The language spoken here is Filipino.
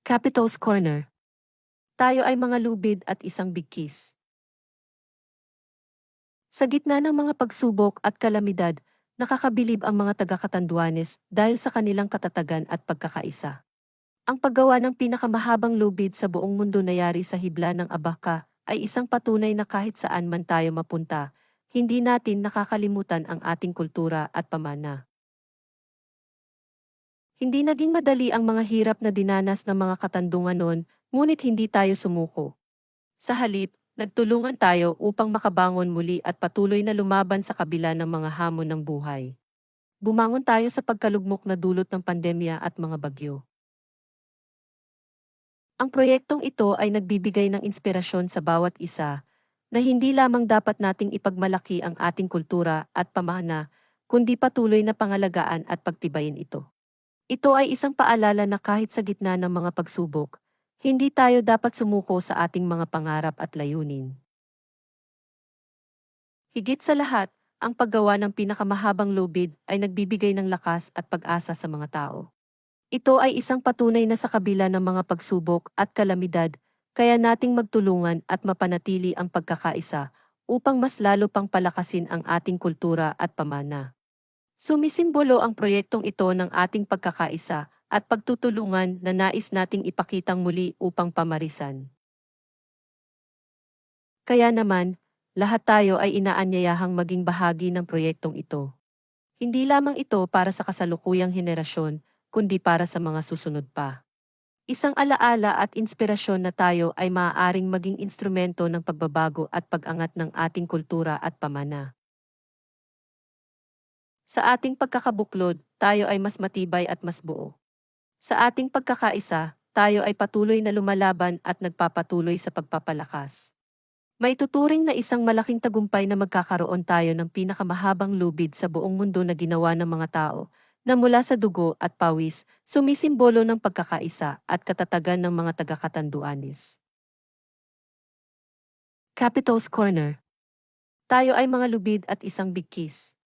Capital's Corner. Tayo ay mga lubid at isang bigkis. Sa gitna ng mga pagsubok at kalamidad, nakakabilib ang mga taga-Catanduanes dahil sa kanilang katatagan at pagkakaisa. Ang paggawa ng pinakamahabang lubid sa buong mundo na yari sa hibla ng Abaca ay isang patunay na kahit saan man tayo mapunta, hindi natin nakakalimutan ang ating kultura at pamana. Hindi naging madali ang mga hirap na dinanas ng mga Katandungan noon, ngunit hindi tayo sumuko. Sa halip, nagtulungan tayo upang makabangon muli at patuloy na lumaban sa kabila ng mga hamon ng buhay. Bumangon tayo sa pagkalugmok na dulot ng pandemya at mga bagyo. Ang proyektong ito ay nagbibigay ng inspirasyon sa bawat isa na hindi lamang dapat nating ipagmalaki ang ating kultura at pamana, kundi patuloy na pangalagaan at pagtibayin ito. Ito ay isang paalala na kahit sa gitna ng mga pagsubok, hindi tayo dapat sumuko sa ating mga pangarap at layunin. Higit sa lahat, ang paggawa ng pinakamahabang lubid ay nagbibigay ng lakas at pag-asa sa mga tao. Ito ay isang patunay na sa kabila ng mga pagsubok at kalamidad, kaya nating magtulungan at mapanatili ang pagkakaisa upang mas lalo pang palakasin ang ating kultura at pamana. Sumisimbolo ang proyektong ito ng ating pagkakaisa at pagtutulungan na nais nating ipakitang muli upang pamarisan. Kaya naman, lahat tayo ay inaanyayahang maging bahagi ng proyektong ito. Hindi lamang ito para sa kasalukuyang henerasyon, kundi para sa mga susunod pa. Isang alaala at inspirasyon na tayo ay maaaring maging instrumento ng pagbabago at pag-angat ng ating kultura at pamana. Sa ating pagkakabuklod, tayo ay mas matibay at mas buo. Sa ating pagkakaisa, tayo ay patuloy na lumalaban at nagpapatuloy sa pagpapalakas. May tuturing na isang malaking tagumpay na magkakaroon tayo ng pinakamahabang lubid sa buong mundo na ginawa ng mga tao, na mula sa dugo at pawis, sumisimbolo ng pagkakaisa at katatagan ng mga taga-Catanduanes. Capital's Corner. Tayo ay mga lubid at isang bigkis.